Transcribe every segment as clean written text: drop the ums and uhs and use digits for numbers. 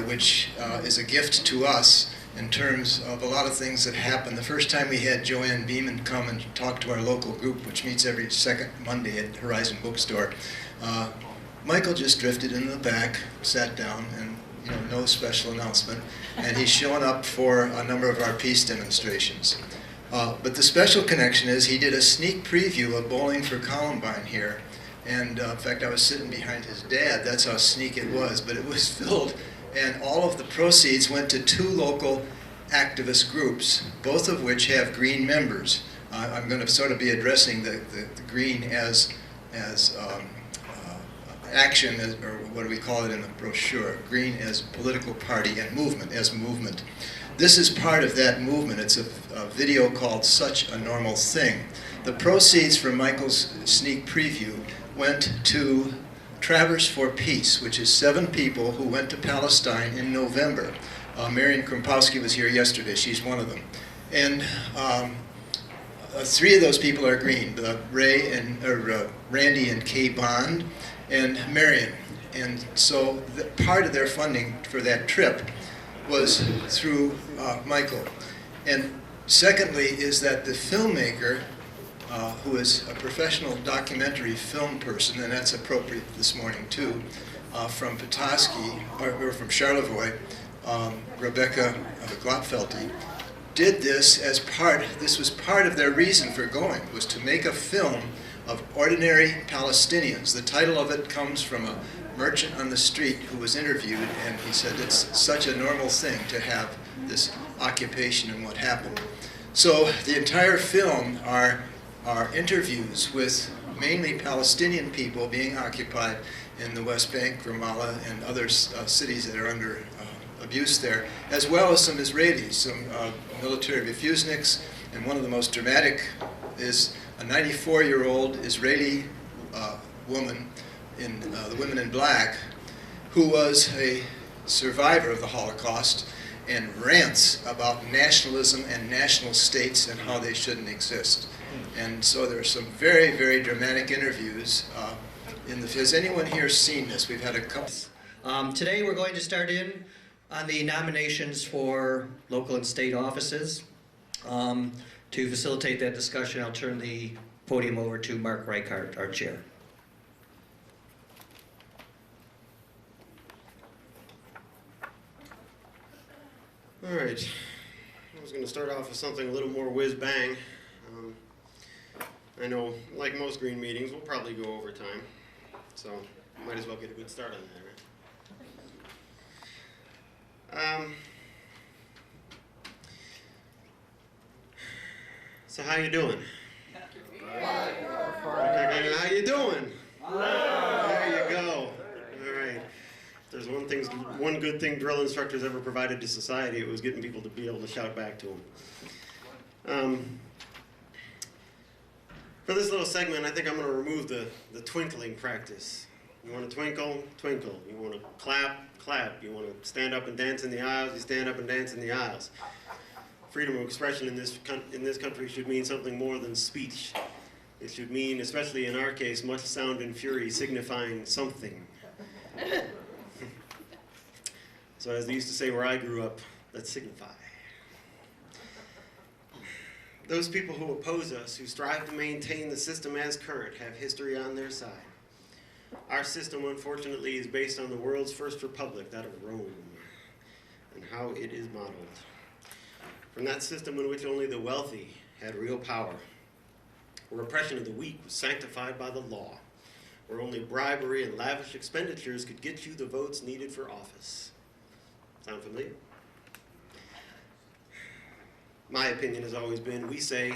which is a gift to us in terms of a lot of things that happen. The first time we had Joanne Beeman come and talk to our local group, which meets every second Monday at Horizon Bookstore, Michael just drifted in the back, sat down, and no special announcement, and he's shown up for a number of our peace demonstrations. But the special connection is he did a sneak preview of Bowling for Columbine here, and in fact I was sitting behind his dad, that's how sneak it was, but it was filled, and all of the proceeds went to 2 local activist groups, both of which have green members. I'm going to sort of be addressing the green as action, or what do we call it in the brochure, green as political party and movement as movement. This is part of that movement. It's a video called Such a Normal Thing. The proceeds from Michael's sneak preview went to Traverse for Peace, which is 7 people who went to Palestine in November. Marion Krumpowski was here yesterday. She's one of them. And 3 of those people are green, Randy and Kay Bond, and Marion. And so part of their funding for that trip was through Michael. And secondly is that the filmmaker, who is a professional documentary film person, and that's appropriate this morning too, from Petoskey, or from Charlevoix, Rebecca Glotfelty, did this as this was part of their reason for going, was to make a film of ordinary Palestinians. The title of it comes from a merchant on the street who was interviewed, and he said it's such a normal thing to have this occupation and what happened. So the entire film are interviews with mainly Palestinian people being occupied in the West Bank, Ramallah, and other cities that are under abuse there, as well as some Israelis, some military refuseniks, and one of the most dramatic is a 94-year-old Israeli woman in the Women in Black, who was a survivor of the Holocaust and rants about nationalism and national states and how they shouldn't exist. And so there are some very, very dramatic interviews. Has anyone here seen this? We've had a couple. Today we're going to start in on the nominations for local and state offices. To facilitate that discussion, I'll turn the podium over to Mark Reichart, our chair. All right, I was going to start off with something a little more whiz-bang. I know, like most green meetings, we'll probably go over time, so might as well get a good start on that, right? So how you doing? How you doing? There you go. All right. There's one good thing drill instructors ever provided to society, it was getting people to be able to shout back to them. For this little segment, I think I'm going to remove the twinkling practice. You want to twinkle? Twinkle. You want to clap? Clap. You want to stand up and dance in the aisles? You stand up and dance in the aisles. Freedom of expression in this country should mean something more than speech. It should mean, especially in our case, much sound and fury signifying something. So as they used to say where I grew up, let's signify. Those people who oppose us, who strive to maintain the system as current, have history on their side. Our system, unfortunately, is based on the world's first republic, that of Rome, and how it is modeled. From that system in which only the wealthy had real power, where oppression of the weak was sanctified by the law, where only bribery and lavish expenditures could get you the votes needed for office. Sound familiar? My opinion has always been, we say,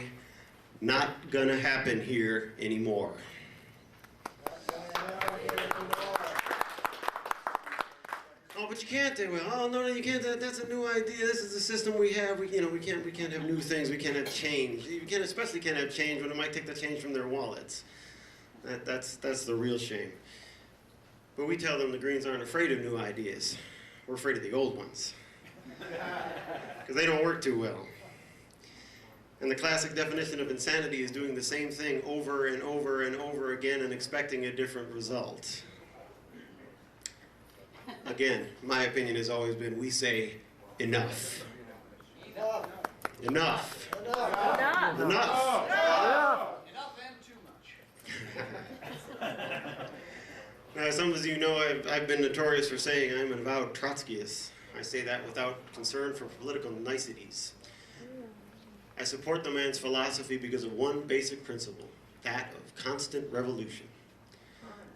not gonna happen here anymore. Oh, but you can't do it. Oh, no, you can't. That's a new idea. This is the system we have. We can't have new things. We can't have change. Especially can't have change when it might take the change from their wallets. That's the real shame. But we tell them the Greens aren't afraid of new ideas. We're afraid of the old ones. Because they don't work too well. And the classic definition of insanity is doing the same thing over and over and over again and expecting a different result. Again, my opinion has always been, we say enough. Enough. Enough. Enough. Enough and too much. Now, some of you know I've been notorious for saying I'm an avowed Trotskyist. I say that without concern for political niceties. I support the man's philosophy because of one basic principle, that of constant revolution.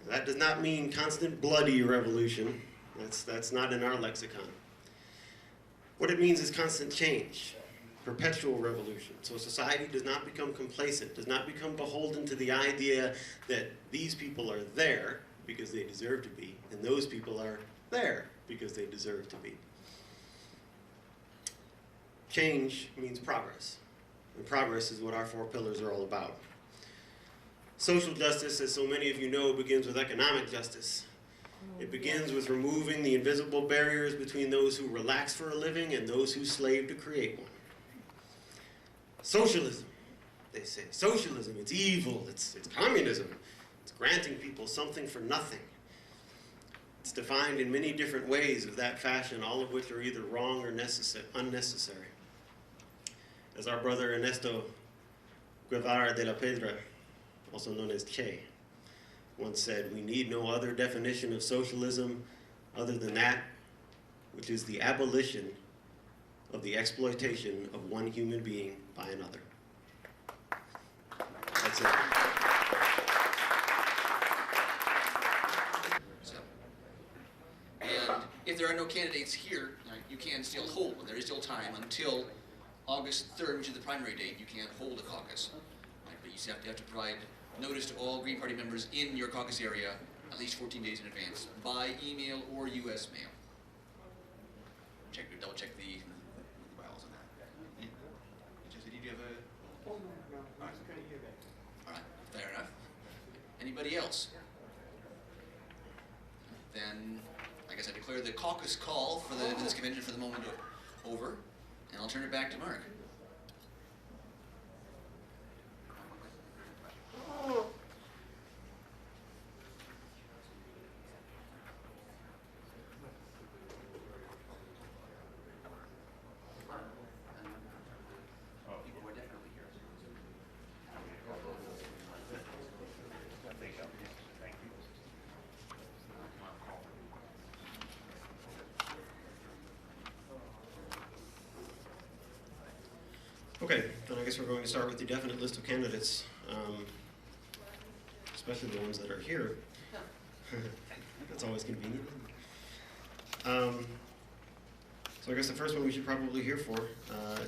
That does not mean constant bloody revolution. That's not in our lexicon. What it means is constant change, perpetual revolution. So society does not become complacent, does not become beholden to the idea that these people are there because they deserve to be, and those people are there because they deserve to be. Change means progress, and progress is what our 4 pillars are all about. Social justice, as so many of you know, begins with economic justice. It begins with removing the invisible barriers between those who relax for a living and those who slave to create one. Socialism, they say. Socialism, it's evil, it's communism. It's granting people something for nothing. It's defined in many different ways of that fashion, all of which are either wrong or unnecessary. As our brother Ernesto Guevara de la Pedra, also known as Che, once said, we need no other definition of socialism other than that which is the abolition of the exploitation of one human being by another. That's it. So, and if there are no candidates here, you can still hold one. There is still time until August 3rd, which is the primary date. You can hold a caucus. But you have to provide notice to all Green Party members in your caucus area at least 14 days in advance by email or U.S. mail. Double check the files on that. Did you have a? All right, fair enough. Anybody else? Then, I guess I declare the caucus call for this convention for the moment over, and I'll turn it back to Mark. Okay, then I guess we're going to start with the definite list of candidates, especially the ones that are here. That's always convenient. So I guess the first one we should probably hear for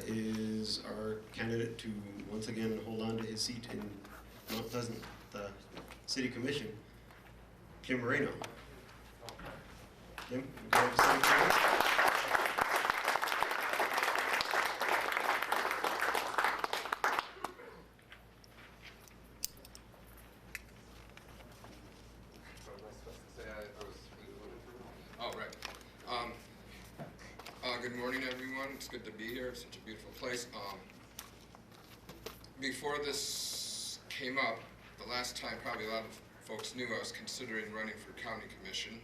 is our candidate to once again hold on to his seat in Mount Pleasant, the City Commission, Jim Moreno. Jim, go ahead and stand for us. Good morning, everyone. It's good to be here. It's such a beautiful place. Before this came up, the last time probably a lot of folks knew I was considering running for county commission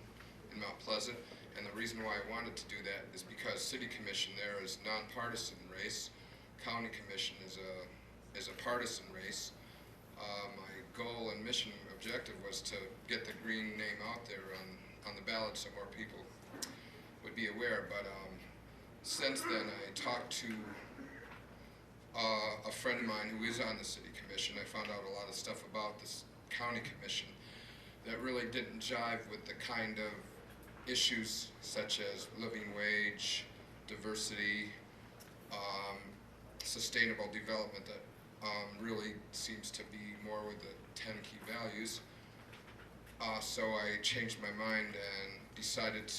in Mount Pleasant, and the reason why I wanted to do that is because city commission there is nonpartisan race. County commission is a partisan race. My goal and mission objective was to get the green name out there on the ballot so more people would be aware, but since then I talked to a friend of mine who is on the city commission. I found out a lot of stuff about this county commission that really didn't jive with the kind of issues such as living wage, diversity, sustainable development that really seems to be more with the 10 key values. So I changed my mind and decided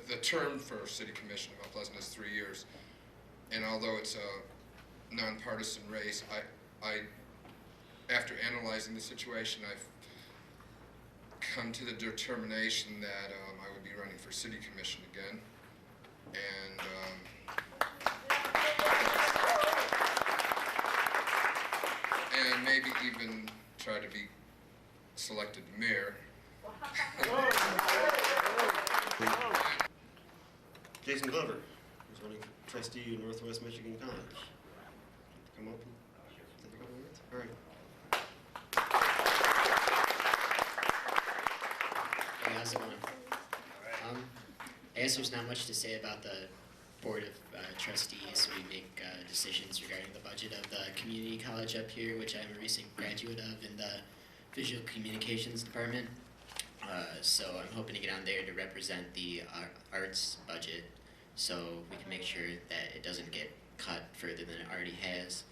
the term for city commission in Mount Pleasant is 3 years, and although it's a nonpartisan race, I after analyzing the situation, I've come to the determination that I would be running for city commission again, and maybe even try to be selected mayor. Jason Glover, who's running for trustee in Northwest Michigan College. Come up and say a couple words. All right. Hey, how's it going? I guess there's not much to say about the Board of Trustees. We make decisions regarding the budget of the community college up here, which I'm a recent graduate of in the Visual Communications Department. So I'm hoping to get on there to represent the arts budget so we can make sure that it doesn't get cut further than it already has.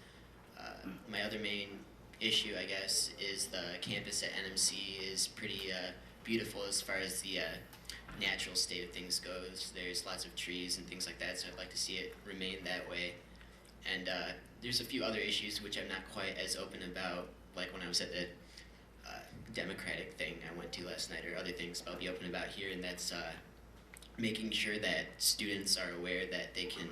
My other main issue, I guess, is the campus at NMC is pretty beautiful as far as the natural state of things goes. There's lots of trees and things like that, so I'd like to see it remain that way. And there's a few other issues which I'm not quite as open about, like when I was at the Democratic thing I went to last night, or other things I'll be open about here, and that's making sure that students are aware that they can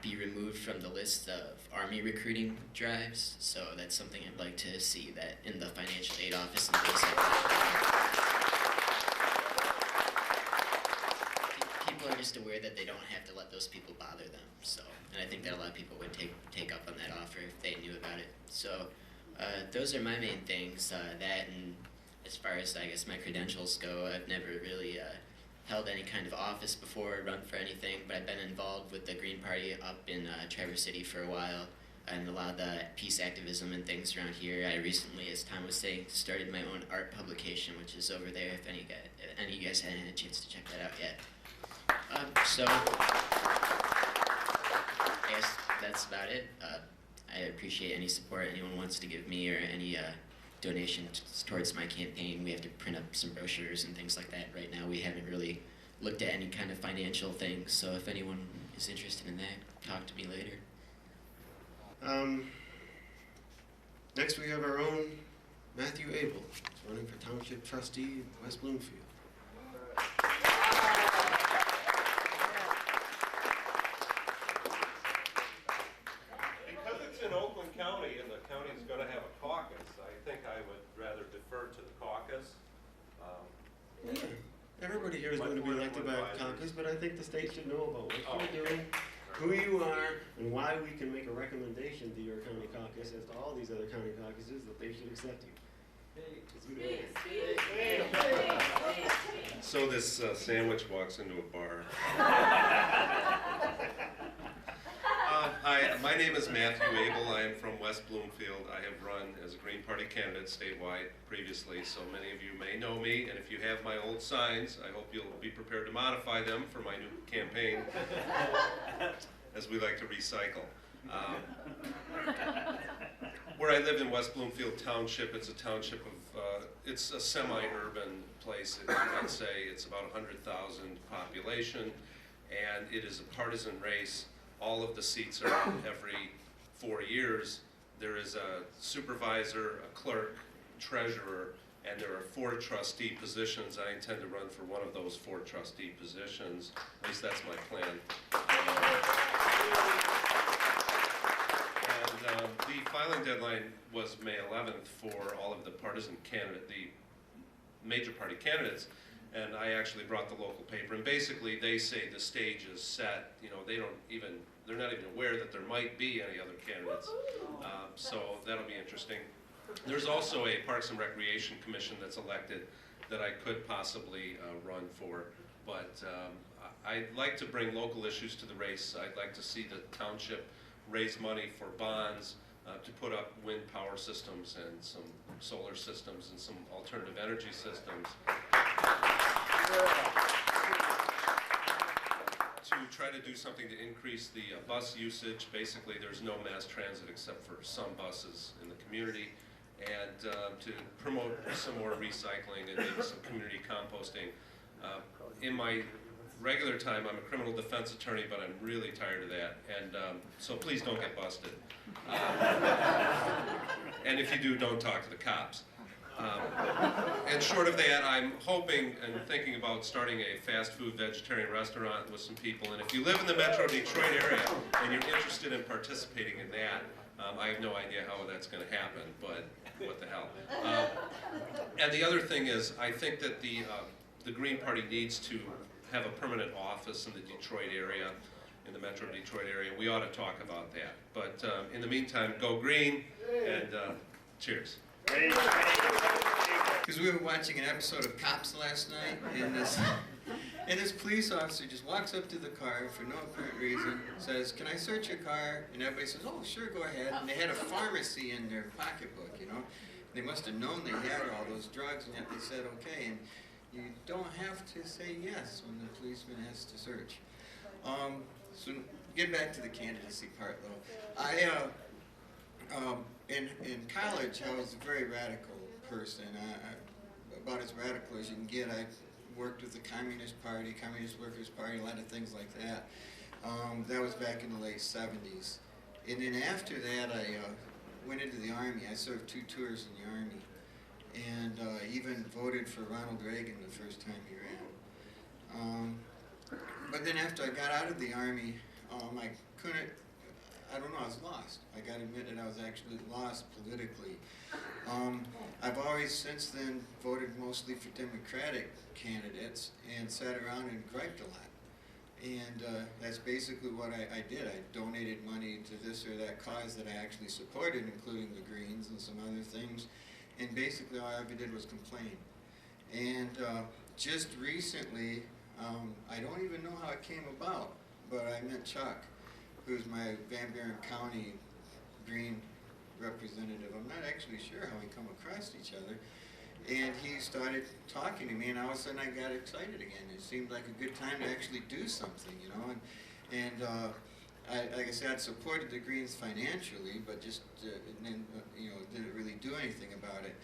be removed from the list of Army recruiting drives. So that's something I'd like to see, that in the financial aid office and things like that. People are just aware that they don't have to let those people bother them. So, and I think that a lot of people would take up on that offer if they knew about it. So those are my main things. That, and as far as I guess my credentials go, I've never really held any kind of office before or run for anything, but I've been involved with the Green Party up in Traverse City for a while, and a lot of the peace activism and things around here. I recently, as Tom was saying, started my own art publication, which is over there if any of you guys hadn't had a chance to check that out yet. So I guess that's about it. I appreciate any support anyone wants to give me, or any donations towards my campaign. We have to print up some brochures and things like that right now. We haven't really looked at any kind of financial things, so if anyone is interested in that, talk to me later. Next we have our own Matthew Abel, who's running for Township Trustee of West Bloomfield. Because it's in Oakland County and the county is going to have a caucus, I think I would rather defer to the caucus. Yeah. Everybody here is going to be elected by a caucus, but I think the state should know about what you're doing, who you are, and why we can make a recommendation to your county caucus as to all these other county caucuses that they should accept you. So this sandwich walks into a bar. Hi, my name is Matthew Abel. I am from West Bloomfield. I have run as a Green Party candidate statewide previously, so many of you may know me. And if you have my old signs, I hope you'll be prepared to modify them for my new campaign, as we like to recycle. Where I live in West Bloomfield Township, it's a township of, it's a semi-urban place, you might say. It's about 100,000 population, and it is a partisan race. All of the seats are every 4 years. There is a supervisor, a clerk, treasurer, and there are 4 trustee positions. I intend to run for one of those 4 trustee positions. At least that's my plan. And the filing deadline was May 11th for all of the partisan the major party candidates. And I actually brought the local paper, and basically they say the stage is set. You know, they're not even aware that there might be any other candidates. So that'll be interesting. There's also a Parks and Recreation Commission that's elected that I could possibly run for, but I'd like to bring local issues to the race. I'd like to see the township raise money for bonds to put up wind power systems and some solar systems and some alternative energy systems. To try to do something to increase the bus usage. Basically, there's no mass transit except for some buses in the community, and to promote some more recycling and maybe some community composting. In my regular time, I'm a criminal defense attorney, but I'm really tired of that, and so please don't get busted. And if you do, don't talk to the cops. And short of that, I'm hoping and thinking about starting a fast food vegetarian restaurant with some people. And if you live in the Metro Detroit area and you're interested in participating in that, I have no idea how that's going to happen, but what the hell. And the other thing is, I think that the the Green Party needs to have a permanent office in the Detroit area, in the Metro Detroit area. We ought to talk about that. But in the meantime, go Green, and cheers. Because we were watching an episode of Cops last night, and this police officer just walks up to the car for no apparent reason, says, "Can I search your car?" And everybody says, "Oh, sure, go ahead." And they had a pharmacy in their pocketbook, you know. They must have known they had all those drugs, and yet they said okay. And you don't have to say yes when the policeman has to search. So get back to the candidacy part, though. In college, I was a very radical person. About as radical as you can get. I worked with the Communist Party, Communist Workers' Party, a lot of things like that. That was back in the late 70s. And then after that, I went into the Army. I served 2 tours in the Army. And even voted for Ronald Reagan the first time he ran. But then after I got out of the Army, I couldn't, I don't know, I was lost. I got to admit that I was actually lost politically. I've always since then voted mostly for Democratic candidates and sat around and griped a lot. And that's basically what I did. I donated money to this or that cause that I actually supported, including the Greens and some other things. And basically all I ever did was complain. And just recently, I don't even know how it came about, but I met Chuck, who's my Van Buren County Green representative. I'm not actually sure how we come across each other. And he started talking to me, and all of a sudden I got excited again. It seemed like a good time to actually do something, you know. Like I said, I'd supported the Greens financially, but just didn't really do anything about it.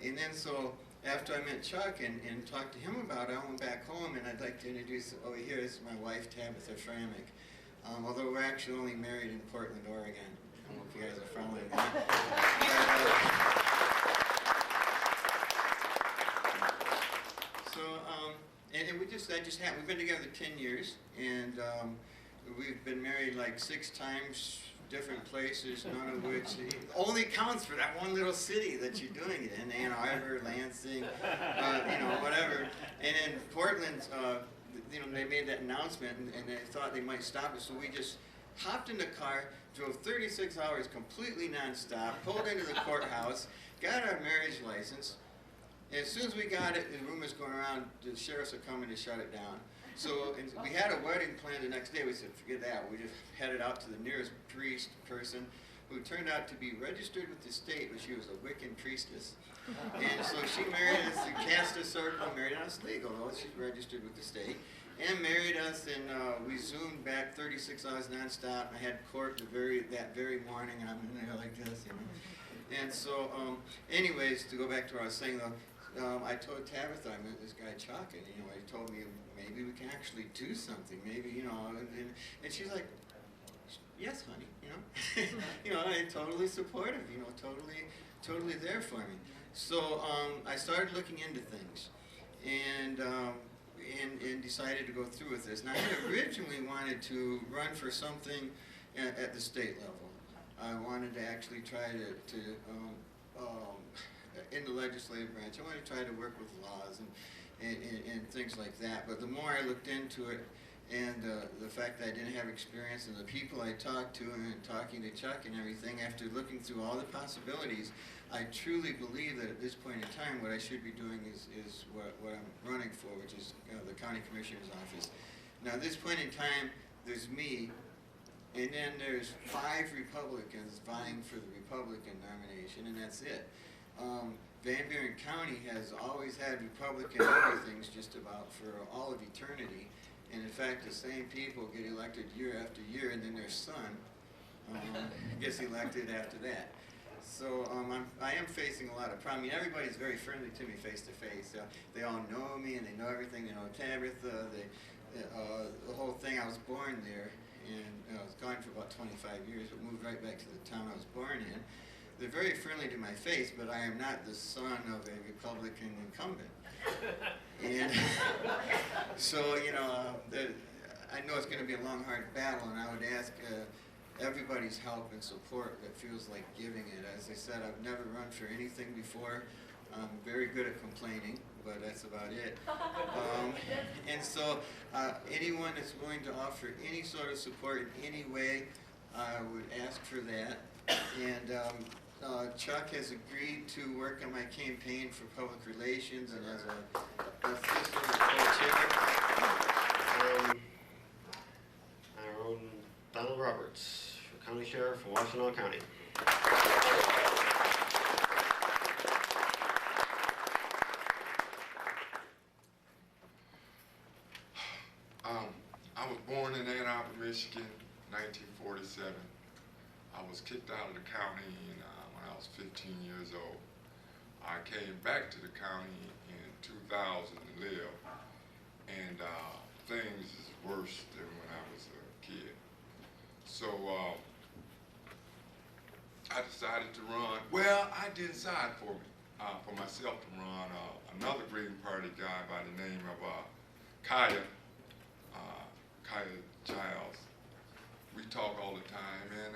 And then so after I met Chuck and talked to him about it, I went back home, and I'd like to introduce over here. This is my wife, Tabitha Framick. Although we're actually only married in Portland, Oregon. I don't know if you guys are following that. We've been together 10 years, and we've been married like 6 times, different places, none of which only counts for that one little city that you're doing it in, Ann Arbor, Lansing, whatever. And in Portland, they made that announcement, and they thought they might stop us, so we just hopped in the car, drove 36 hours completely nonstop, pulled into the courthouse, got our marriage license. And as soon as we got it, the rumors going around, the sheriffs are coming to shut it down. So we had a wedding planned the next day. We said, forget that. We just headed out to the nearest priest person, who turned out to be registered with the state, but she was a Wiccan priestess. And so she married us and cast a circle, married us legal, though she's registered with the state, and married us, and we zoomed back 36 hours nonstop. I had court that very morning, and I'm in there like this, you know. And so, anyways, to go back to what I was saying, though, I told Tabitha I met this guy Chuck, and he told me maybe we can actually do something, maybe, and she's like, yes, honey, I'm totally supportive, totally there for me. So I started looking into things, and decided to go through with this. Now I had originally wanted to run for something at the state level. I wanted to actually try to in the legislative branch. I wanted to try to work with laws and things like that. But the more I looked into it, and the fact that I didn't have experience, and the people I talked to, and talking to Chuck and everything, after looking through all the possibilities, I truly believe that at this point in time, what I should be doing is what I'm running for, which is the county commissioner's office. Now, at this point in time, there's me, and then there's 5 Republicans vying for the Republican nomination, and that's it. Van Buren County has always had Republican everything's just about for all of eternity. And in fact, the same people get elected year after year, and then their son gets elected after that. So I am facing a lot of problems. I mean, everybody's very friendly to me face to face. They all know me, and they know everything. They know Tabitha, the whole thing. I was born there, and I was gone for about 25 years, but moved right back to the town I was born in. They're very friendly to my face, but I am not the son of a Republican incumbent. And so, I know it's going to be a long, hard battle, and I would ask everybody's help and support that feels like giving it. As I said, I've never run for anything before. I'm very good at complaining, but that's about it. And so anyone that's willing to offer any sort of support in any way, I would ask for that. And Chuck has agreed to work on my campaign for public relations and as a fiscal co-chair. Our own Donald Roberts, for County Sheriff for Washtenaw County. I was born in Ann Arbor, Michigan, 1947. I was kicked out of the county when I was 15 years old. I came back to the county in 2000 to live, and things is worse than when I was a kid. So I decided to run. Well, I did decide for myself to run. Another Green Party guy by the name of Kaya Giles. We talk all the time, and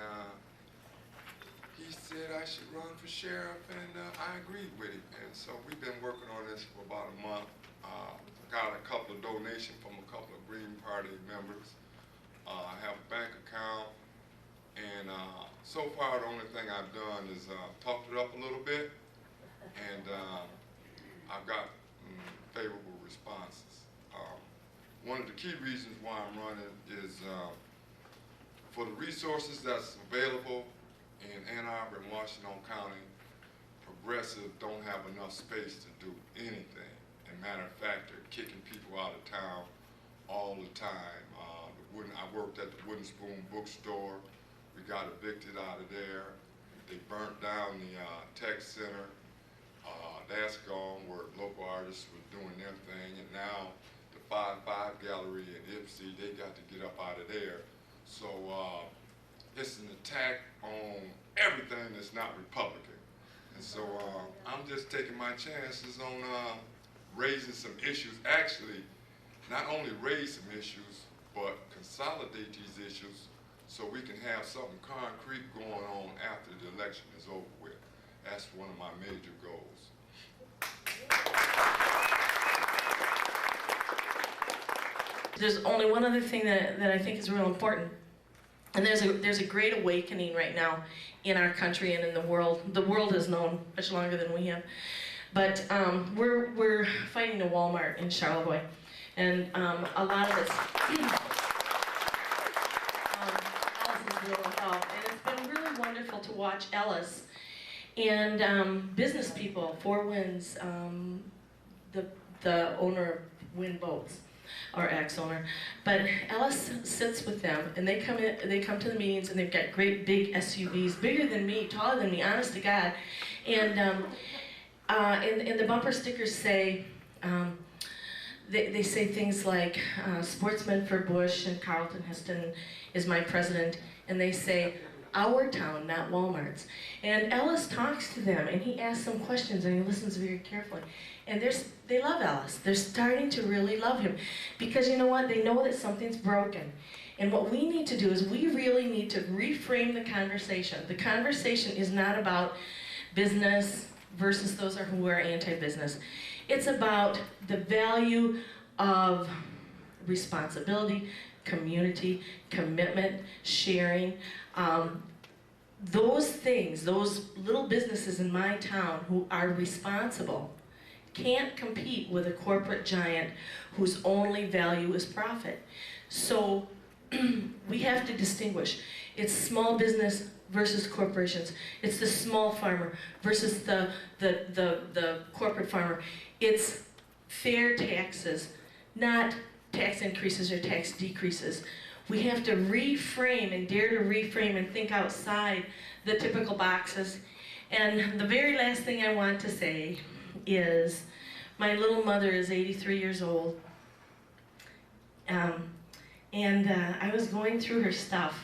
he said I should run for sheriff, and I agreed with him. And so we've been working on this for about a month. Got a couple of donations from a couple of Green Party members. I have a bank account, and so far the only thing I've done is talked it up a little bit, and I've got favorable responses. One of the key reasons why I'm running is for the resources that's available in Ann Arbor and Washtenaw County. Progressives don't have enough space to do anything. As a matter of fact, they're kicking people out of town all the time. I worked at the Wooden Spoon bookstore. We got evicted out of there. They burnt down the tech center. That's gone, where local artists were doing their thing, and now the 5-5 Gallery in Ipsy, they got to get up out of there. So it's an attack on everything that's not Republican. And so I'm just taking my chances on raising some issues. Actually, not only raise some issues, but consolidate these issues so we can have something concrete going on after the election is over with. That's one of my major goals. There's only one other thing that I think is real important. And there's a great awakening right now in our country and in the world. The world has known much longer than we have. But we're fighting a Walmart in Charlevoix. And a lot of it's, Ellis is real involved. And it's been really wonderful to watch Ellis and business people, Four Winds, the owner of Win Boats, or ex-owner, but Ellis sits with them, and they come to the meetings, and they've got great big SUVs, bigger than me, taller than me, honest to God, and the bumper stickers say, they say things like, Sportsman for Bush and Carlton Heston is my president, and they say, our town, not Walmart's. And Ellis talks to them, and he asks them questions, and he listens very carefully. And they love Ellis. They're starting to really love him. Because you know what? They know that something's broken. And what we need to do is we really need to reframe the conversation. The conversation is not about business versus those who are anti-business. It's about the value of responsibility, community, commitment, sharing. Those things, those little businesses in my town who are responsible can't compete with a corporate giant whose only value is profit. So we have to distinguish. It's small business versus corporations. It's the small farmer versus the corporate farmer. It's fair taxes, not tax increases or tax decreases. We have to reframe and dare to reframe and think outside the typical boxes. And the very last thing I want to say is my little mother is 83 years old. And I was going through her stuff,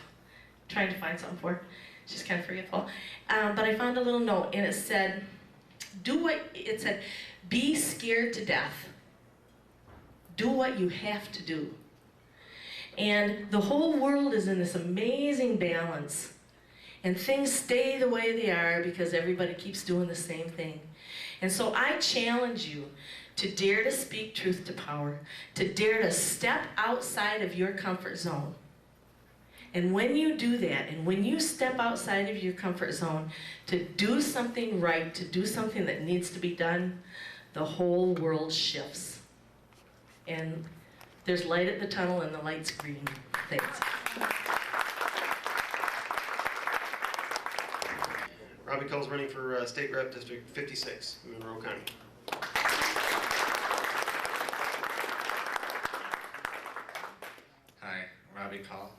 trying to find something for her. She's kind of forgetful. But I found a little note, and it said, be scared to death. Do what you have to do. And the whole world is in this amazing balance. And things stay the way they are because everybody keeps doing the same thing. And so I challenge you to dare to speak truth to power, to dare to step outside of your comfort zone. And when you do that, and when you step outside of your comfort zone to do something right, to do something that needs to be done, the whole world shifts. And there's light at the tunnel and the light's green. Thanks. Robbie Cole's running for State Rep District 56 in Monroe County. Hi, Robbie Call.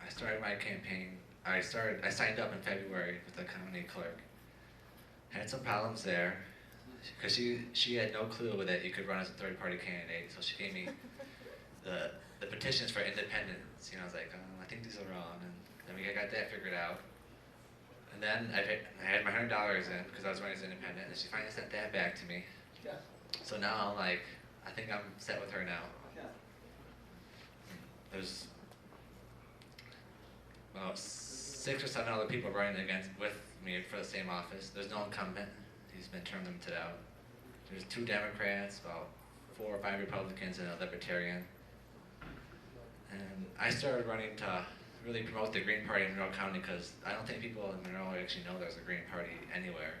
I started my campaign. I signed up in February with the county clerk. Had some problems there because she had no clue that you could run as a third-party candidate. So she gave me the petitions for independence. You know, I was like, oh, I think these are wrong, and then we got that figured out. And then I had my $100 in because I was running as independent, and she finally sent that back to me. Yeah. So now I'm like, I think I'm set with her now. Yeah. There's about 6 or 7 other people running with me for the same office. There's no incumbent. He's been term limited out. There's 2 Democrats, about 4 or 5 Republicans, and a Libertarian. And I started running to really promote the Green Party in Monroe County because I don't think people in Monroe actually know there's a Green Party anywhere.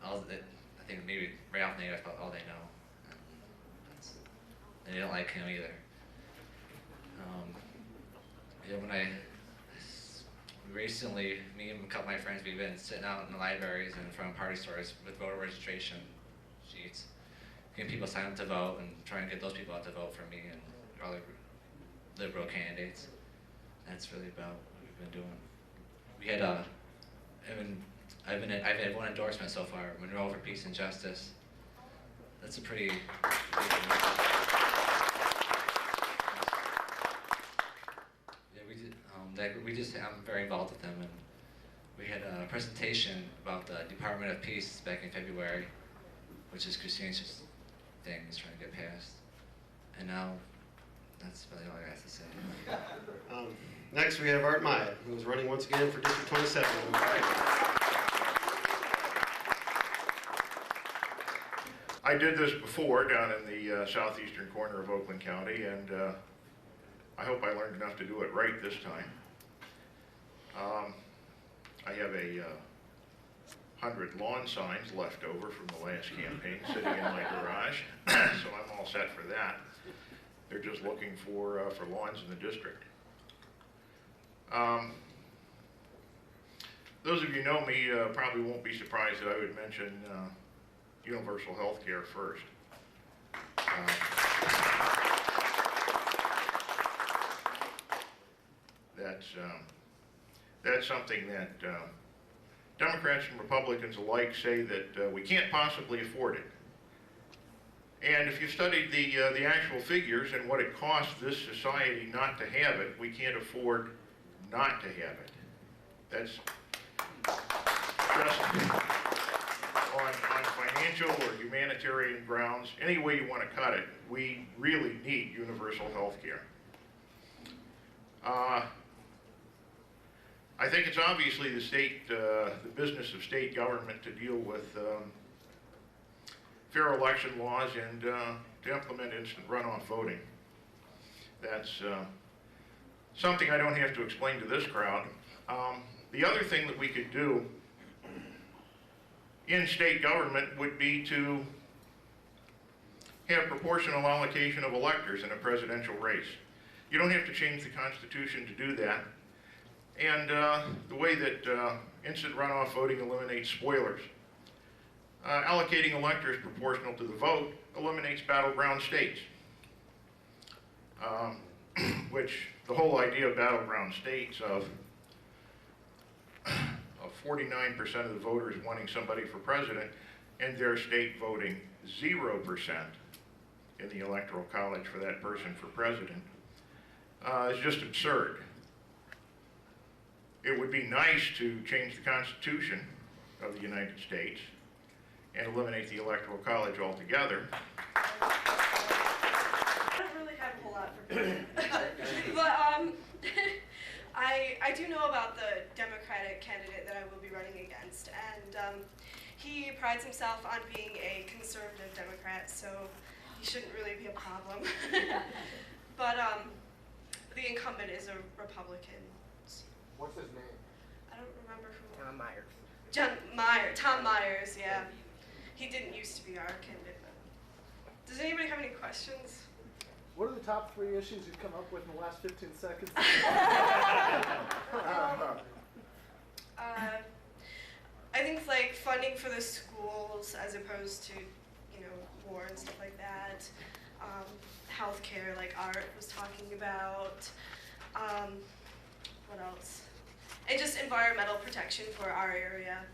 I think maybe Ralph Nader, that's about all they know. And they don't like him either. Recently, me and a couple of my friends, we've been sitting out in the libraries and in front of party stores with voter registration sheets, getting people signed up to vote and trying to get those people out to vote for me and other liberal candidates. That's really about what we've been doing. We had I've had 1 endorsement so far, Monroe for Peace and Justice. That's a pretty big I'm very involved with them, and we had a presentation about the Department of Peace back in February, which is Christine's thing is trying to get passed. And now, that's really all I have to say. Next we have Art Myatt, who's running once again for District 27. I did this before down in the southeastern corner of Oakland County, and I hope I learned enough to do it right this time. I have 100 lawn signs left over from the last campaign sitting in my garage, so I'm all set for that. They're just looking for lawns in the district. Those of you know me probably won't be surprised that I would mention universal health care first. That's something that Democrats and Republicans alike say that we can't possibly afford it. And if you studied the actual figures and what it costs this society not to have it, we can't afford not to have it. That's just on financial or humanitarian grounds, any way you want to cut it, we really need universal health care. I think it's obviously the business of state government to deal with fair election laws and to implement instant runoff voting. That's something I don't have to explain to this crowd. The other thing that we could do in state government would be to have proportional allocation of electors in a presidential race. You don't have to change the Constitution to do that. And the way that instant runoff voting eliminates spoilers. Allocating electors proportional to the vote eliminates battleground states, which the whole idea of battleground states of 49% of the voters wanting somebody for president and their state voting 0% in the Electoral College for that person for president is just absurd. It would be nice to change the Constitution of the United States and eliminate the Electoral College altogether. I don't really have a whole lot for President. But I do know about the Democratic candidate that I will be running against, and he prides himself on being a conservative Democrat, so he shouldn't really be a problem. But the incumbent is a Republican. What's his name? I don't remember who. Tom Myers. Tom Myers, yeah. He didn't used to be our candidate. Does anybody have any questions? What are the top 3 issues you've come up with in the last 15 seconds? I think like funding for the schools as opposed to, war and stuff like that. Healthcare, like Art was talking about. What else? And just environmental protection for our area.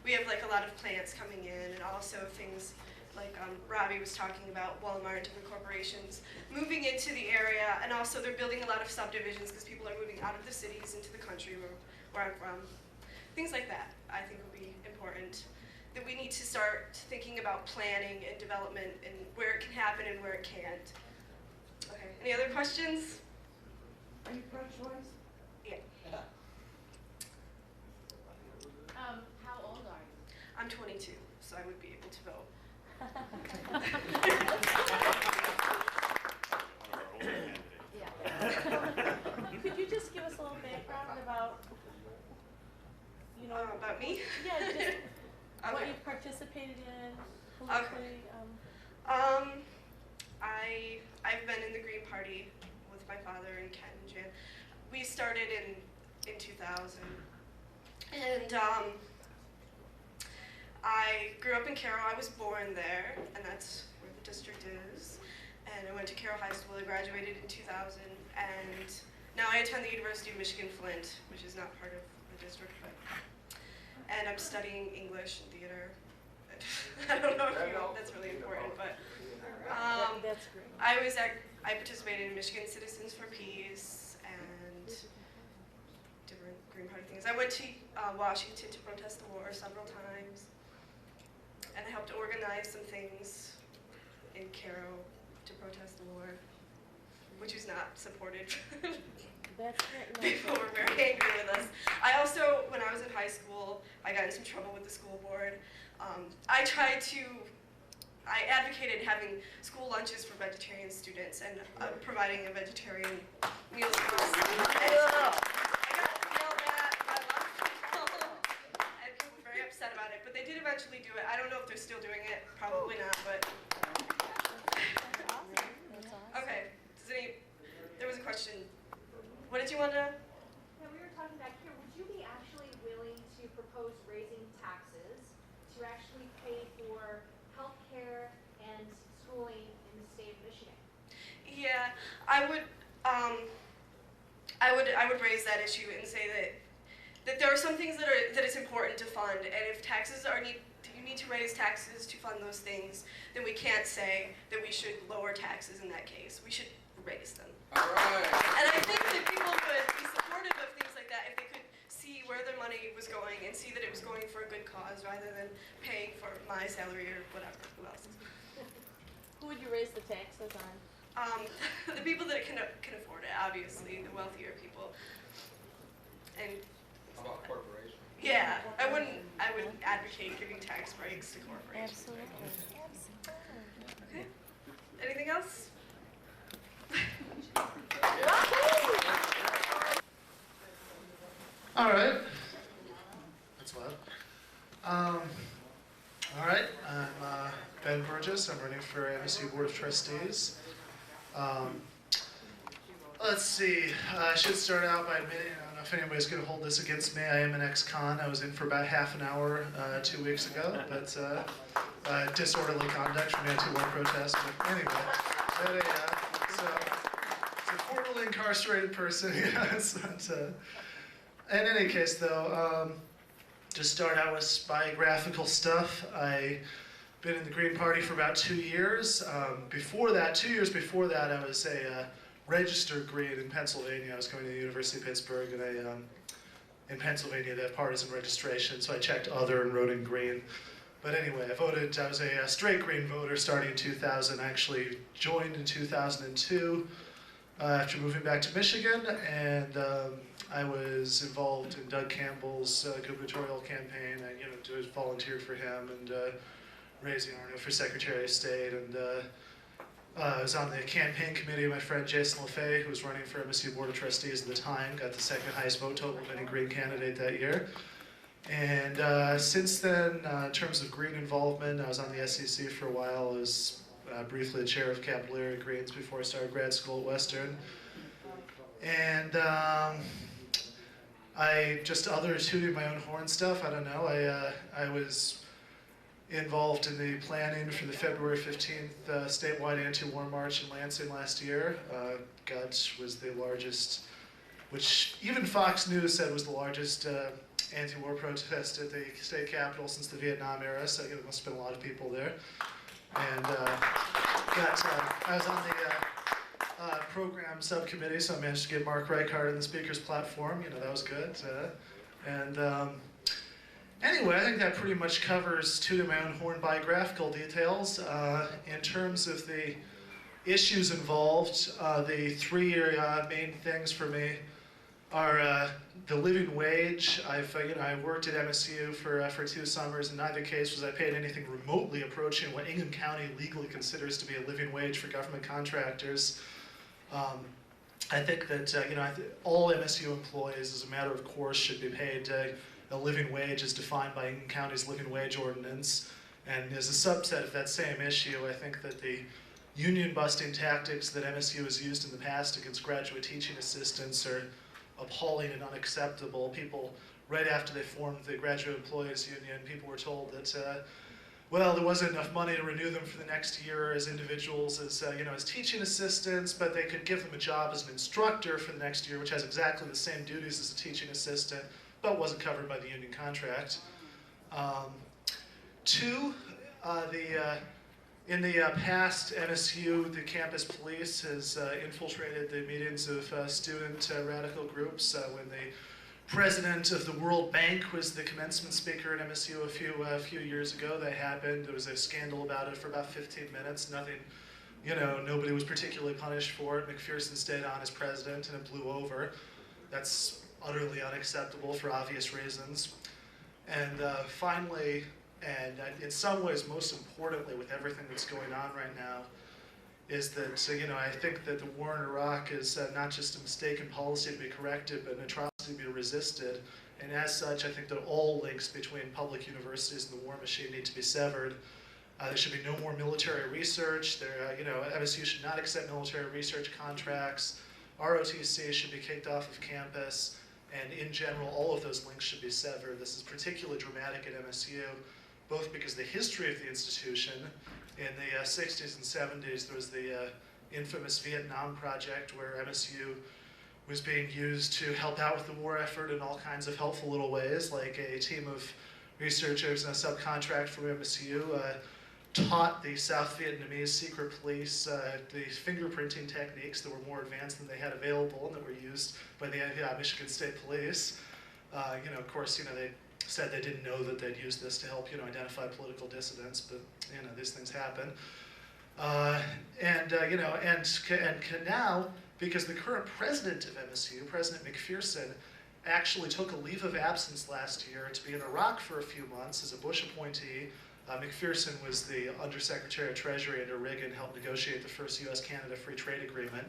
We have like a lot of plants coming in, and also things like Robbie was talking about, Walmart and different corporations moving into the area, and also they're building a lot of subdivisions because people are moving out of the cities into the country where I'm from. Things like that I think would be important. That we need to start thinking about planning and development and where it can happen and where it can't. Okay, any other questions? Are you pro-choice? Yeah. How old are you? I'm 22, so I would be able to vote. Could you just give us a little background about, about me? Yeah, just Okay. what you've participated in, politically. I've been in the Green Party with my father and Ken and Jan. We started in 2000, and I grew up in Carroll. I was born there, and that's where the district is. And I went to Carroll High School. I graduated in 2000, and now I attend the University of Michigan Flint, which is not part of the district, and I'm studying English and theater. I don't know if that's really important, but That's great. I participated in Michigan Citizens for Peace and different Green Party things. I went to Washington to protest the war several times, and I helped organize some things in Carroll to protest the war, which was not supported. That's great. People were very angry with us. I also, when I was in high school, I got in some trouble with the school board. I advocated having school lunches for vegetarian students and providing a vegetarian meal for us. I got yelled at by a lot of people, and people were very upset about it, but they did eventually do it. I don't know if they're still doing it, probably not, but. Okay, there was a question. What did you want to? Yeah, we were talking back here. Would you be actually willing to propose raising taxes to actually pay for health care and schooling in the state of Michigan? Yeah, I would raise that issue and say that there are some things that it's important to fund, and if you need to raise taxes to fund those things, then we can't say that we should lower taxes in that case. We should raise them. All right. And I think that people would be supportive of things like that if they could see where their money was going and see that it was going for a good cause rather than paying for my salary or whatever. Who else? Who would you raise the taxes on? The people that can afford it, obviously, the wealthier people. And How about corporations? yeah, I would advocate giving tax breaks to corporations. Absolutely. Okay. Anything else? All right. That's loud. All right. I'm Ben Burgess. I'm running for MSU Board of Trustees. Let's see. I should start out by admitting, I don't know if anybody's going to hold this against me. I am an ex-con. I was in for about half an hour 2 weeks ago, but disorderly conduct from anti-war protest. But anyway, so a formerly incarcerated person. Yes. In any case, though, just start out with biographical stuff. I've been in the Green Party for about 2 years. Before that, 2 years before that, I was a registered Green in Pennsylvania. I was going to the University of Pittsburgh, and in Pennsylvania they have partisan registration, so I checked other and wrote in Green. But anyway, I was a straight Green voter starting in 2000. I actually joined in 2002. after moving back to Michigan, and I was involved in Doug Campbell's gubernatorial campaign. I volunteered for him and raising Arno for Secretary of State, and I was on the campaign committee of my friend Jason LaFay, who was running for MSU Board of Trustees at the time, got the second highest vote total of any Green candidate that year. And since then, in terms of Green involvement, I was on the SEC for a while. I was briefly the chair of Capital Area Greens before I started grad school at Western. And I just other tooting my own horn stuff, I don't know. I was involved in the planning for the February 15th statewide anti-war march in Lansing last year. GUTS was the largest, which even Fox News said was the largest anti-war protest at the state capitol since the Vietnam era, so there must have been a lot of people there. And I was on the program subcommittee, so I managed to get Mark Reichart on the speaker's platform. That was good. Anyway, I think that pretty much covers tooting my own horn biographical details. In terms of the issues involved, the three main things for me are the living wage. I worked at MSU for 2 summers. In neither case was I paid anything remotely approaching what Ingham County legally considers to be a living wage for government contractors. I think that all MSU employees, as a matter of course, should be paid a living wage as defined by Ingham County's living wage ordinance. And as a subset of that same issue, I think that the union busting tactics that MSU has used in the past against graduate teaching assistants are appalling and unacceptable. People, right after they formed the Graduate Employees Union, people were told that, well, there wasn't enough money to renew them for the next year as individuals, as teaching assistants, but they could give them a job as an instructor for the next year, which has exactly the same duties as a teaching assistant, but wasn't covered by the union contract. Two, in the past, MSU, the campus police, has infiltrated the meetings of student radical groups. When the president of the World Bank was the commencement speaker at MSU a few years ago, that happened. There was a scandal about it for about 15 minutes. Nothing, nobody was particularly punished for it. McPherson stayed on as president and it blew over. That's utterly unacceptable for obvious reasons. And finally, and in some ways most importantly with everything that's going on right now, is that I think that the war in Iraq is not just a mistaken policy to be corrected, but an atrocity to be resisted. And as such, I think that all links between public universities and the war machine need to be severed. There should be no more military research. MSU should not accept military research contracts. ROTC should be kicked off of campus. And in general, all of those links should be severed. This is particularly dramatic at MSU, both because the history of the institution, in the 60s and 70s, there was the infamous Vietnam Project where MSU was being used to help out with the war effort in all kinds of helpful little ways, like a team of researchers and a subcontract from MSU taught the South Vietnamese secret police the fingerprinting techniques that were more advanced than they had available and that were used by the Michigan State Police. Of course, they said they didn't know that they'd use this to help, identify political dissidents, but, these things happen. And now, because the current president of MSU, President McPherson, actually took a leave of absence last year to be in Iraq for a few months as a Bush appointee. McPherson was the Undersecretary of Treasury under Reagan, helped negotiate the first U.S.-Canada Free Trade Agreement.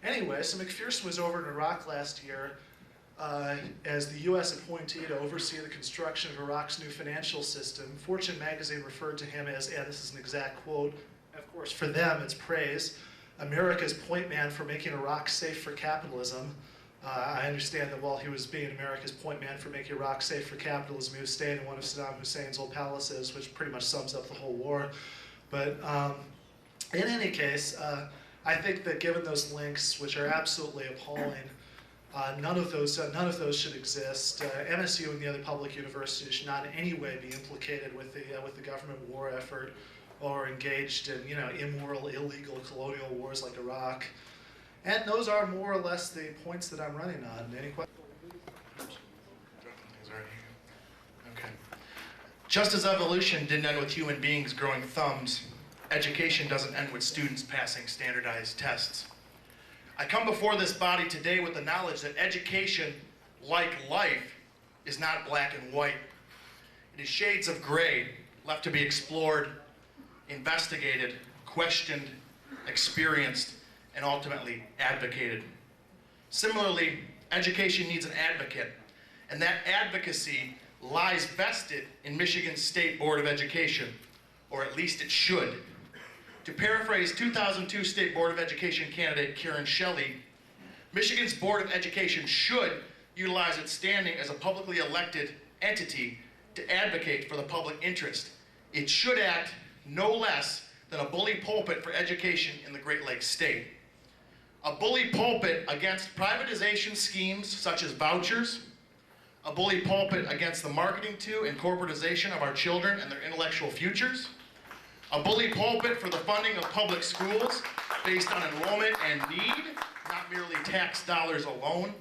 Anyway, so McPherson was over in Iraq last year as the U.S. appointee to oversee the construction of Iraq's new financial system. Fortune magazine referred to him as, and this is an exact quote, of course for them it's praise, America's point man for making Iraq safe for capitalism. I understand that while he was being America's point man for making Iraq safe for capitalism, he was staying in one of Saddam Hussein's old palaces, which pretty much sums up the whole war. But in any case, I think that given those links, which are absolutely appalling, none of those should exist. MSU and the other public universities should not in any way be implicated with the government war effort or engaged in immoral, illegal colonial wars like Iraq. And those are more or less the points that I'm running on. Any questions? Okay. Just as evolution didn't end with human beings growing thumbs, education doesn't end with students passing standardized tests. I come before this body today with the knowledge that education, like life, is not black and white. It is shades of gray, left to be explored, investigated, questioned, experienced, and ultimately advocated. Similarly, education needs an advocate, and that advocacy lies vested in Michigan's State Board of Education, or at least it should. To paraphrase 2002 State Board of Education candidate Karen Shelley, Michigan's Board of Education should utilize its standing as a publicly elected entity to advocate for the public interest. It should act no less than a bully pulpit for education in the Great Lakes State. A bully pulpit against privatization schemes such as vouchers, a bully pulpit against the marketing to and corporatization of our children and their intellectual futures, a bully pulpit for the funding of public schools based on enrollment and need, not merely tax dollars alone,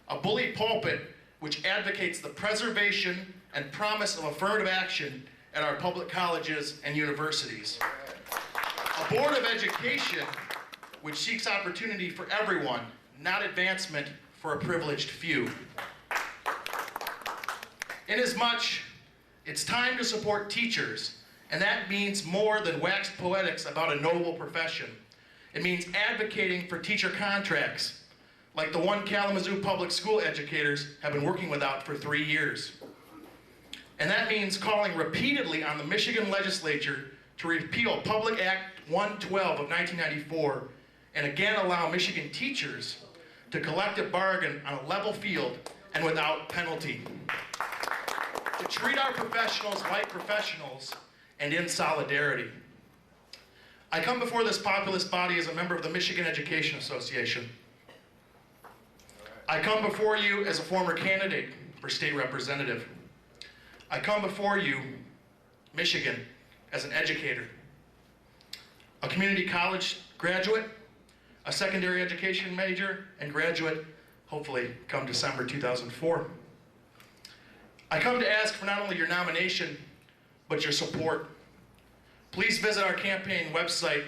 a bully pulpit which advocates the preservation and promise of affirmative action at our public colleges and universities. A board of education which seeks opportunity for everyone, not advancement for a privileged few. Inasmuch, it's time to support teachers, and that means more than wax poetics about a noble profession. It means advocating for teacher contracts, like the one Kalamazoo public school educators have been working without for 3 years. And that means calling repeatedly on the Michigan legislature to repeal Public Act 112 of 1994 and again allow Michigan teachers to collective bargain on a level field and without penalty. To treat our professionals like professionals and in solidarity. I come before this populist body as a member of the Michigan Education Association. I come before you as a former candidate for state representative. I come before you, Michigan, as an educator, a community college graduate, a secondary education major, and graduate, hopefully, come December 2004. I come to ask for not only your nomination, but your support. Please visit our campaign website,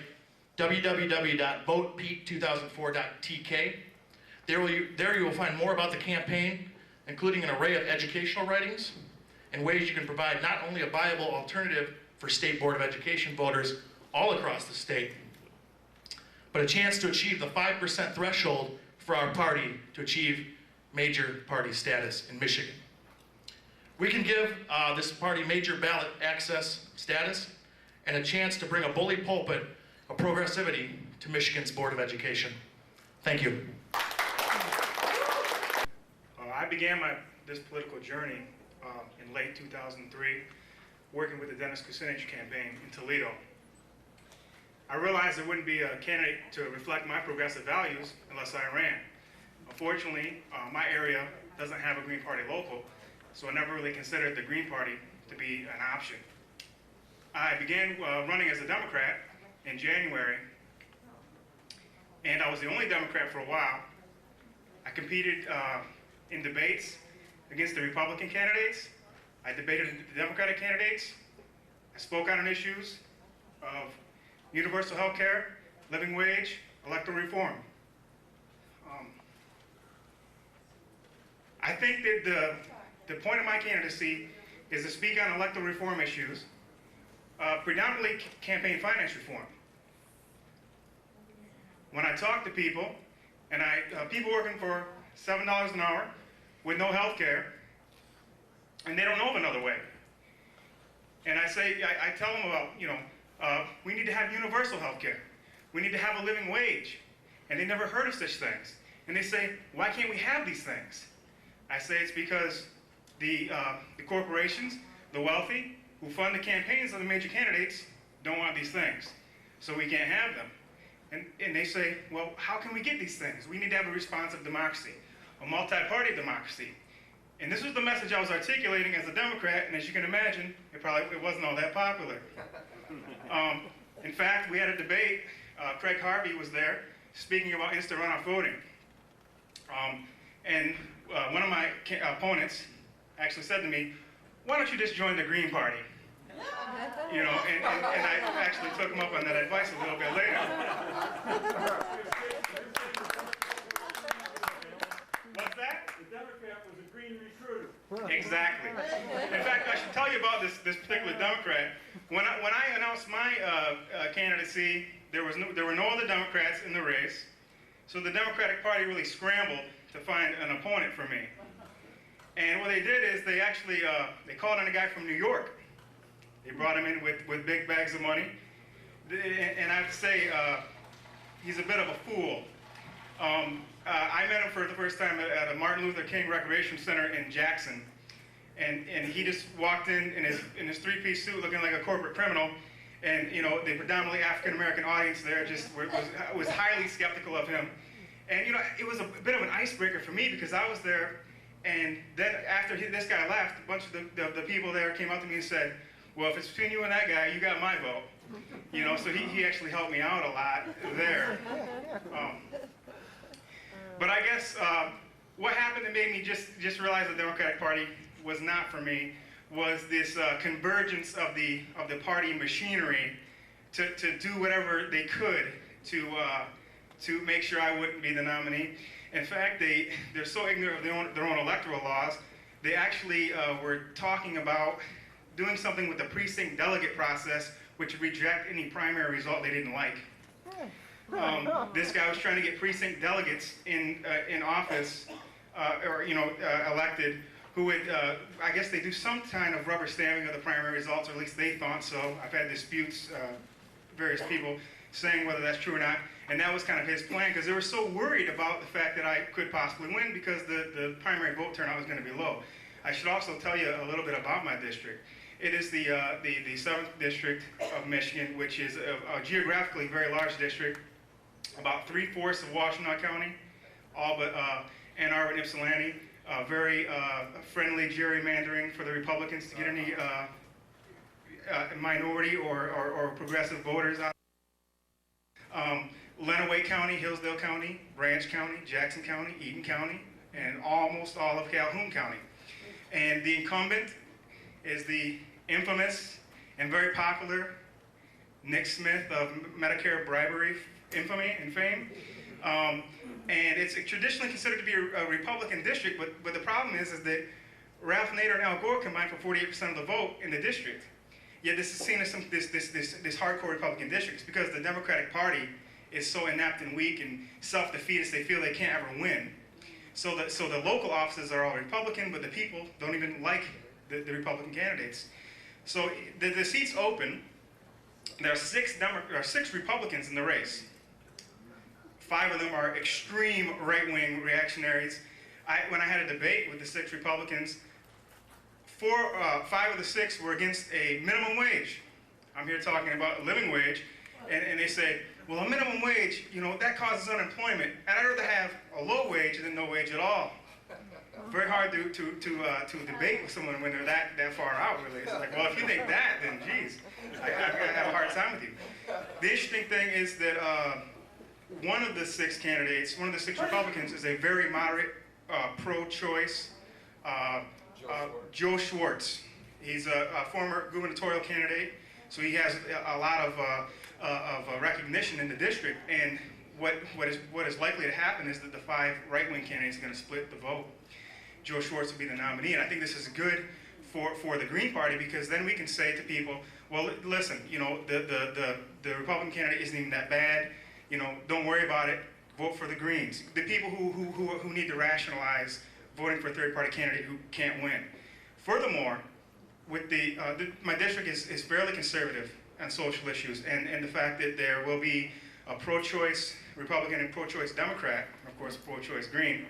www.votepete2004.tk. There you will find more about the campaign, including an array of educational writings and ways you can provide not only a viable alternative for State Board of Education voters all across the state, but a chance to achieve the 5% threshold for our party to achieve major party status in Michigan. We can give this party major ballot access status and a chance to bring a bully pulpit of progressivity to Michigan's Board of Education. Thank you. I began this political journey in late 2003, working with the Dennis Kucinich campaign in Toledo. I realized there wouldn't be a candidate to reflect my progressive values unless I ran. Unfortunately, my area doesn't have a Green Party local, so I never really considered the Green Party to be an option. I began running as a Democrat in January, and I was the only Democrat for a while. I competed in debates against the Republican candidates. I debated the Democratic candidates. I spoke out on issues of universal health care, living wage, electoral reform. I think that the point of my candidacy is to speak on electoral reform issues, predominantly campaign finance reform. When I talk to people, and people working for $7 an hour with no health care, and they don't know of another way. And I tell them about, we need to have universal health care. We need to have a living wage. And they never heard of such things. And they say, why can't we have these things? I say it's because the corporations, the wealthy, who fund the campaigns of the major candidates don't want these things. So we can't have them. And they say, well, how can we get these things? We need to have a responsive democracy, a multi-party democracy. And this was the message I was articulating as a Democrat, and as you can imagine, it wasn't all that popular. In fact, we had a debate. Craig Harvey was there speaking about instant runoff voting. And one of my opponents actually said to me, why don't you just join the Green Party? And I actually took him up on that advice a little bit later. Exactly. In fact, I should tell you about this particular Democrat. When I announced my candidacy, there were no other Democrats in the race, so the Democratic Party really scrambled to find an opponent for me. And what they did is they actually they called on a guy from New York. They brought him in with big bags of money, and I have to say he's a bit of a fool. I met him for the first time at a Martin Luther King Recreation Center in Jackson, and he just walked in his three-piece suit looking like a corporate criminal, and you know the predominantly African American audience there just was highly skeptical of him, and you know it was a bit of an icebreaker for me because I was there, and then after this guy left, a bunch of the people there came up to me and said, well, if it's between you and that guy, you got my vote. You know, so he actually helped me out a lot there. But I guess what happened that made me just realize the Democratic Party was not for me was this convergence of the party machinery to do whatever they could to make sure I wouldn't be the nominee. In fact, they're so ignorant of their own electoral laws, they actually were talking about doing something with the precinct delegate process which would reject any primary result they didn't like. This guy was trying to get precinct delegates in office, or elected, who would, I guess they do some kind of rubber stamping of the primary results, or at least they thought so. I've had disputes, various people saying whether that's true or not, and that was kind of his plan, because they were so worried about the fact that I could possibly win because the primary vote turnout was going to be low. I should also tell you a little bit about my district. It is the 7th District of Michigan, which is a geographically very large district, about 3/4 of Washtenaw County, all but Ann Arbor and Ypsilanti. Very friendly gerrymandering for the Republicans to get any minority or progressive voters out. Lenawee County, Hillsdale County, Branch County, Jackson County, Eaton County, and almost all of Calhoun County. And the incumbent is the infamous and very popular Nick Smith of Medicare bribery infamy and fame. And it's traditionally considered to be a Republican district, but the problem is that Ralph Nader and Al Gore combined for 48% of the vote in the district. Yet this is seen as this hardcore Republican district. It's because the Democratic Party is so inept and weak and self-defeatist they feel they can't ever win. So the local offices are all Republican, but the people don't even like the Republican candidates. So the seat's open. There are six Republicans in the race. 5 of them are extreme right-wing reactionaries. When I had a debate with the 6 Republicans, 5 of the 6 were against a minimum wage. I'm here talking about a living wage, and they say, well, a minimum wage, that causes unemployment, and I'd rather have a low wage than no wage at all. Very hard to debate with someone when they're that far out, really. It's like, well, if you think that, then geez, I have a hard time with you. The interesting thing is that one of the 6 candidates, one of the 6 Republicans, is a very moderate, pro-choice, Joe Schwartz. He's a former gubernatorial candidate, so he has a lot of recognition in the district. And what is likely to happen is that the 5 right-wing candidates are going to split the vote. Joe Schwartz will be the nominee, and I think this is good for the Green Party, because then we can say to people, well, listen, the Republican candidate isn't even that bad. Don't worry about it. Vote for the Greens. The people who need to rationalize voting for a third-party candidate who can't win. Furthermore, with my district is fairly conservative on social issues, and the fact that there will be a pro-choice Republican and pro-choice Democrat, and of course pro-choice Green.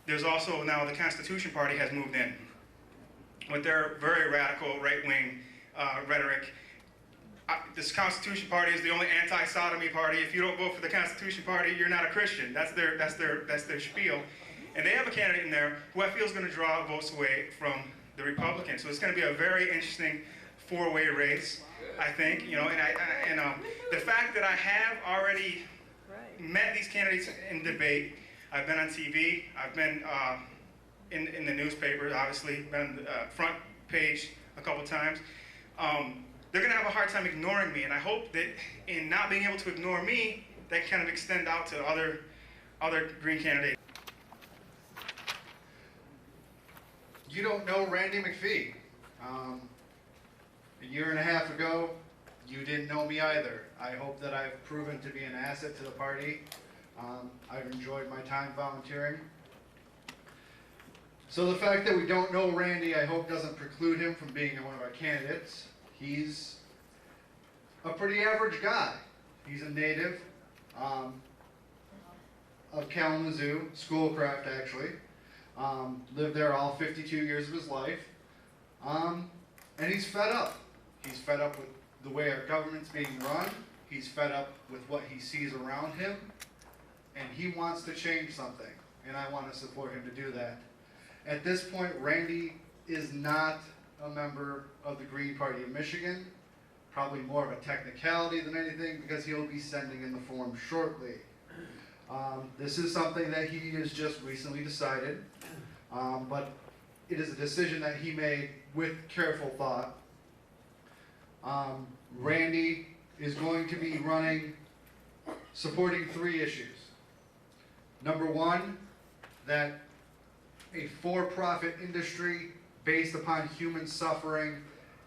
There's also now the Constitution Party has moved in with their very radical right-wing rhetoric. This Constitution Party is the only anti-sodomy party. If you don't vote for the Constitution Party, you're not a Christian. That's their spiel. And they have a candidate in there who I feel is going to draw votes away from the Republicans. So it's going to be a very interesting 4-way race, I think. And the fact that I have already met these candidates in debate, I've been on TV, I've been in the newspaper, obviously, been on the front page a couple times. They're going to have a hard time ignoring me, and I hope that in not being able to ignore me, that kind of extend out to other Green candidates. you don't know Randy McPhee. A year and a half ago, you didn't know me either. I hope that I've proven to be an asset to the party. I've enjoyed my time volunteering. So the fact that we don't know Randy, I hope doesn't preclude him from being one of our candidates. He's a pretty average guy. He's a native of Kalamazoo, Schoolcraft actually. Lived there all 52 years of his life. And he's fed up. He's fed up with the way our government's being run. He's fed up with what he sees around him. And he wants to change something. And I want to support him to do that. At this point, Randy is not a member of the Green Party of Michigan. Probably more of a technicality than anything because he'll be sending in the form shortly. This is something that he has just recently decided, but it is a decision that he made with careful thought. Randy is going to be running, supporting 3 issues. Number 1, that a for-profit industry based upon human suffering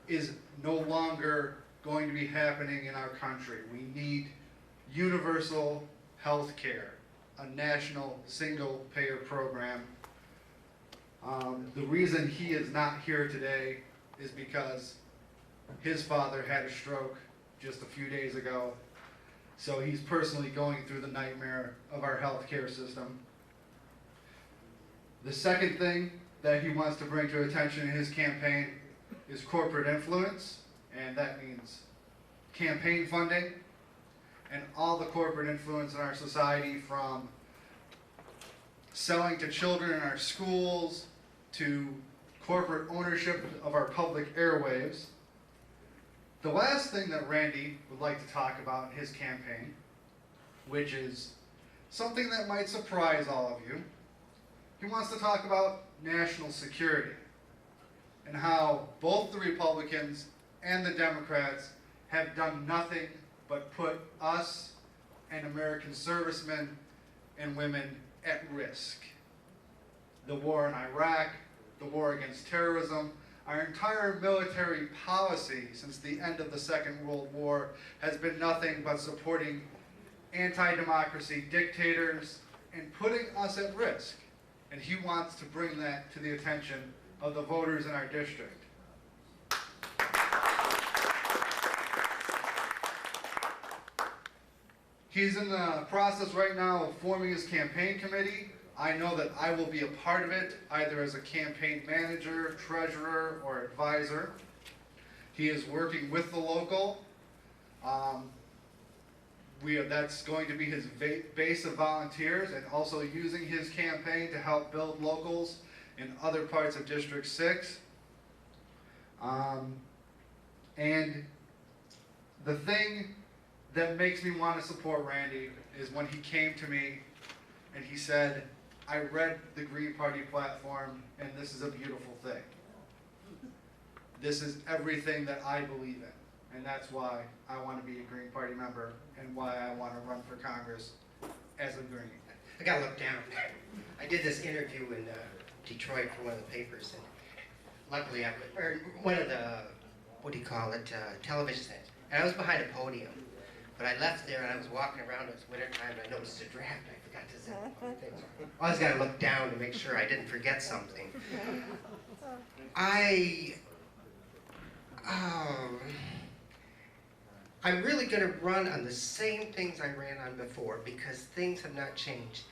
is no longer going to be happening in our country. We need universal health care, a national single-payer program. The reason he is not here today is because his father had a stroke just a few days ago. So he's personally going through the nightmare of our healthcare system. The second thing that he wants to bring to attention in his campaign is corporate influence, and that means campaign funding and all the corporate influence in our society, from selling to children in our schools to corporate ownership of our public airwaves. The last thing that Randy would like to talk about in his campaign, which is something that might surprise all of you, he wants to talk about national security and how both the Republicans and the Democrats have done nothing but put us and American servicemen and women at risk. The war in Iraq, the war against terrorism, our entire military policy since the end of the Second World War has been nothing but supporting anti-democracy dictators and putting us at risk. And he wants to bring that to the attention of the voters in our district. He's in the process right now of forming his campaign committee. I know that I will be a part of it, either as a campaign manager, treasurer, or advisor. He is working with the local. That's going to be his base of volunteers, and also using his campaign to help build locals in other parts of District 6. And the thing that makes me want to support Randy is when he came to me and he said, I read the Green Party platform and this is a beautiful thing. This is everything that I believe in, and that's why I want to be a Green Party member and why I want to run for Congress as a Green. I got to look down. I did this interview in Detroit for one of the papers, and luckily or one of the, television sets, and I was behind a podium. But I left there and I was walking around, it was wintertime, and I noticed a draft. I forgot to zip one thing. I always got to look down to make sure I didn't forget something. I'm really going to run on the same things I ran on before because things have not changed.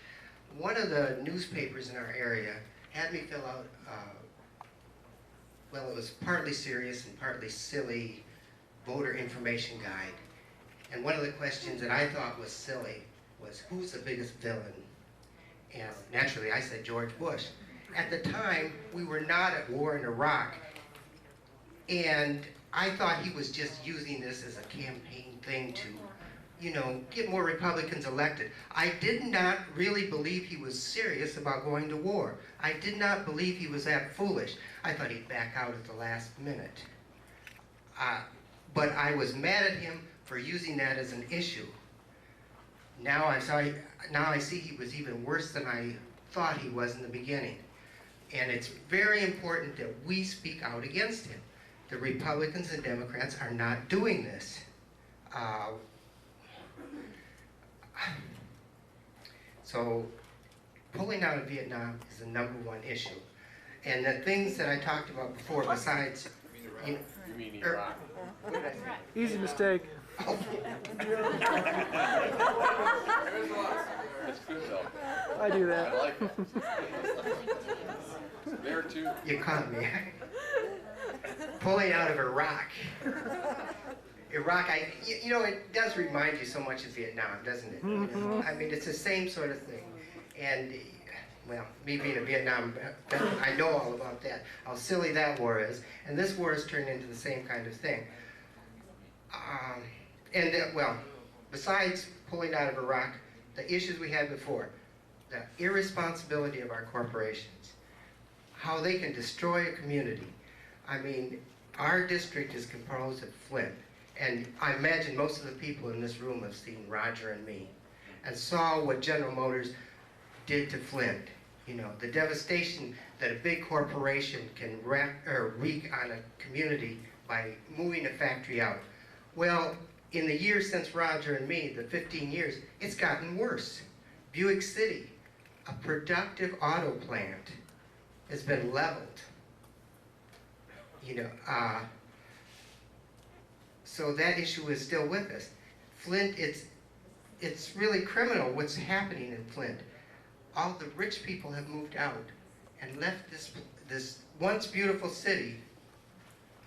One of the newspapers in our area had me fill out, it was partly serious and partly silly voter information guide. And one of the questions that I thought was silly was, who's the biggest villain? And naturally, I said George Bush. At the time, we were not at war in Iraq. And I thought he was just using this as a campaign thing to, get more Republicans elected. I did not really believe he was serious about going to war. I did not believe he was that foolish. I thought he'd back out at the last minute. But I was mad at him for using that as an issue. Now I see he was even worse than I thought he was in the beginning. And it's very important that we speak out against it. The Republicans and Democrats are not doing this. So pulling out of Vietnam is the #1 issue. And the things that I talked about before, besides... You mean Iraq. Easy mistake. It's good though. I do that. I like it. There too. You caught me. Pulling out of Iraq. Iraq, you know, it does remind you so much of Vietnam, doesn't it? Mhm. I mean, it's the same sort of thing. And, well, me being a Vietnam vet, I know all about that, how silly that war is. And this war has turned into the same kind of thing. Well, besides pulling out of Iraq, the issues we had before, the irresponsibility of our corporations, how they can destroy a community. I mean, our district is composed of Flint, and I imagine most of the people in this room have seen Roger and me, and saw what General Motors did to Flint. You know, the devastation that a big corporation can wreak on a community by moving a factory out. Well, in the years since Roger and me, the 15 years, it's gotten worse. Buick City, a productive auto plant, has been leveled. You know, so that issue is still with us. Flint, it's really criminal what's happening in Flint. All the rich people have moved out and left this once beautiful city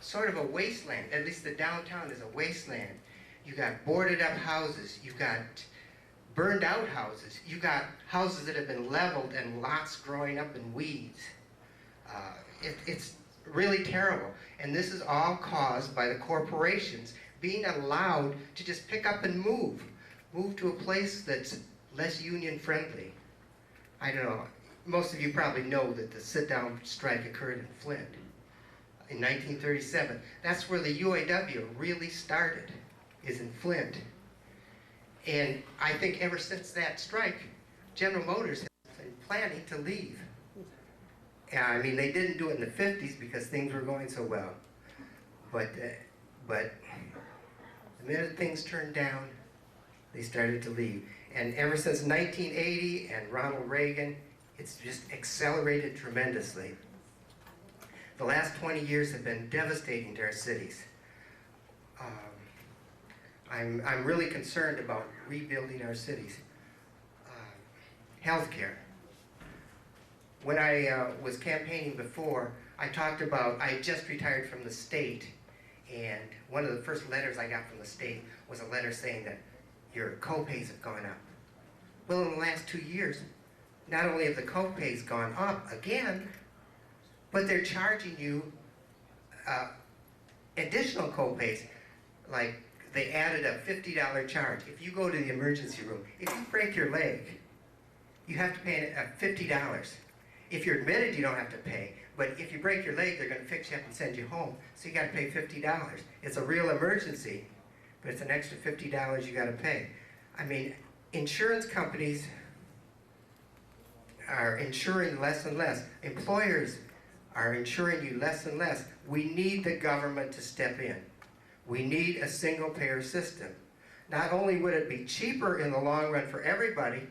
sort of a wasteland. At least the downtown is a wasteland. You got boarded up houses, you got burned out houses, you got houses that have been leveled and lots growing up in weeds. It's really terrible. And this is all caused by the corporations being allowed to just pick up and move to a place that's less union friendly. I don't know, most of you probably know that the sit-down strike occurred in Flint in 1937. That's where the UAW really started, is in Flint. And I think ever since that strike, General Motors has been planning to leave. I mean, they didn't do it in the 50s because things were going so well. But the minute things turned down, they started to leave. And ever since 1980 and Ronald Reagan, it's just accelerated tremendously. The last 20 years have been devastating to our cities. I'm really concerned about rebuilding our cities. Healthcare. When I was campaigning before, I talked about, I had just retired from the state, and one of the first letters I got from the state was a letter saying that your co-pays have gone up. Well, in the last 2 years, not only have the co-pays gone up again, but they're charging you additional co-pays. Like, they added a $50 charge. If you go to the emergency room, if you break your leg, you have to pay $50. If you're admitted, you don't have to pay. But if you break your leg, they're going to fix you up and send you home. So you got to pay $50. It's a real emergency, but it's an extra $50 you got to pay. I mean, insurance companies are insuring less and less. Employers are insuring you less and less. We need the government to step in. We need a single-payer system. Not only would it be cheaper in the long run for everybody,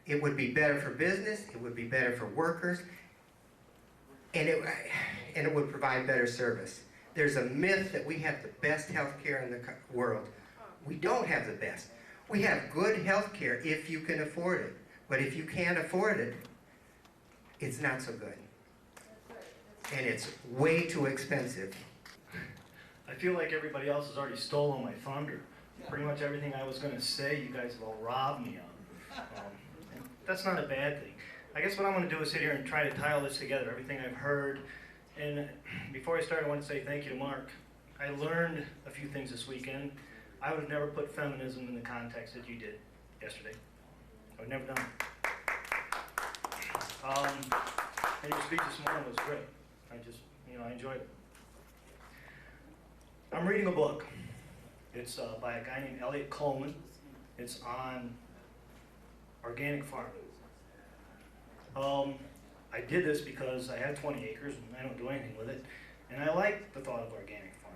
it would be better for business, it would be better for workers, and it would provide better service. There's a myth that we have the best health care in the world. We don't have the best. We have good health care if you can afford it. But if you can't afford it, it's not so good. And it's way too expensive. I feel like everybody else has already stolen my thunder. Pretty much everything I was going to say, you guys have all robbed me on. And that's not a bad thing. I guess what I'm going to do is sit here and try to tie all this together, everything I've heard. And before I start, I want to say thank you to Mark. I learned a few things this weekend. I would have never put feminism in the context that you did yesterday. I would never done it. And your speech this morning was great. I enjoyed it. I'm reading a book. It's by a guy named Elliot Coleman. It's on organic farming. I I did this because I have 20 acres and I don't do anything with it, and I like the thought of organic farm.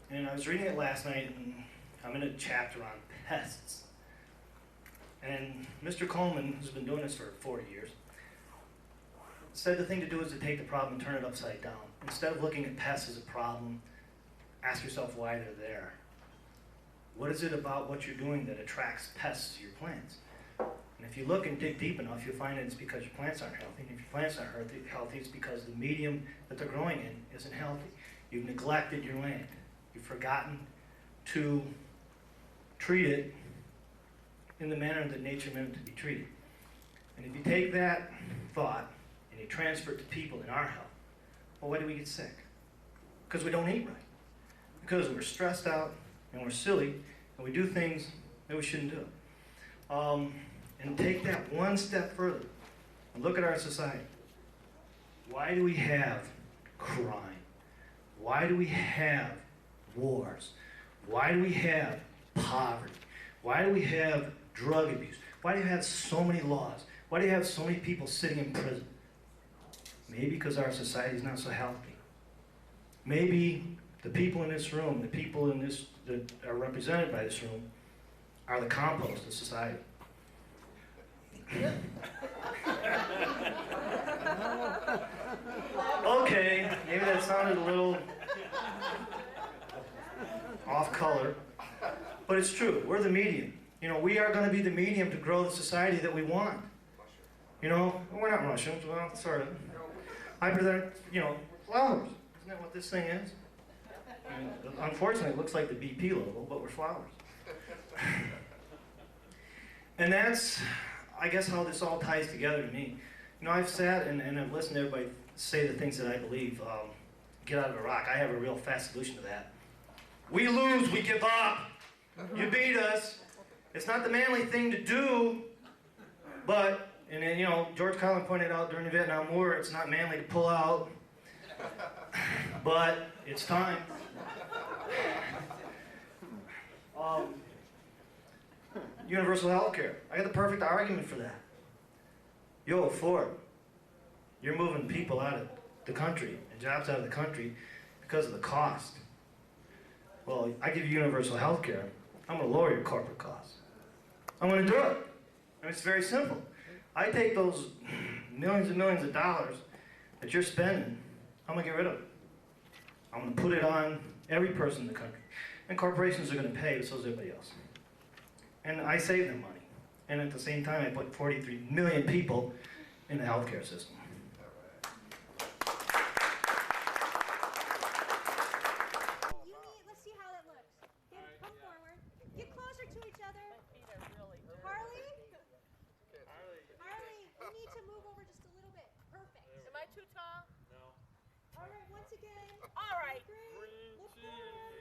And I was reading it last night, and I'm in a chapter on pests. And Mr. Coleman, who's been doing this for 40 years, said the thing to do is to take the problem and turn it upside down. Instead of looking at pests as a problem, ask yourself why they're there. What is it about what you're doing that attracts pests to your plants? And if you look and dig deep enough, you'll find it's because your plants aren't healthy. And if your plants aren't healthy, it's because the medium that they're growing in isn't healthy. You've neglected your land. You've forgotten to treat it in the manner that nature meant it to be treated. And if you take that thought and you transfer it to people in our health, well, why do we get sick? Because we don't eat right. Because we're stressed out and we're silly and we do things that we shouldn't do. And take that one step further and look at our society. Why do we have crime? Why do we have wars? Why do we have poverty? Why do we have drug abuse? Why do you have so many laws? Why do you have so many people sitting in prison? Maybe because our society is not so healthy. Maybe the people in this room, the people in this that are represented by this room, are the compost of society. Okay, maybe that sounded a little off color, but it's true. We're the medium. You know, we are going to be the medium to grow the society that we want. You know, we're not Russians, well, sort of. I present, you know, flowers. Isn't that what this thing is? I mean, unfortunately, it looks like the BP logo, but we're flowers. And that's, I guess, how this all ties together to me. You know, I've sat and I've listened to everybody say the things that I believe. Get out of Iraq. I have a real fast solution to that. We lose, we give up. You beat us. It's not the manly thing to do, but, and then, you know, George Carlin pointed out during the Vietnam War, it's not manly to pull out, but it's time. Universal health care. I got the perfect argument for that. Yo, Ford, you're moving people out of the country and jobs out of the country because of the cost. Well, I give you universal health care. I'm going to lower your corporate costs. I'm going to do it. And it's very simple. I take those millions and millions of dollars that you're spending, I'm going to get rid of it. I'm going to put it on every person in the country. And corporations are going to pay, but so is everybody else. And I save them money. And at the same time, I put 43 million people in the healthcare system. Let's see how that looks. Come forward. Get closer to each other. Harley? Harley, you need to move over just a little bit. Perfect. Am I too tall? No. All right, once again. All right. Great. Look forward.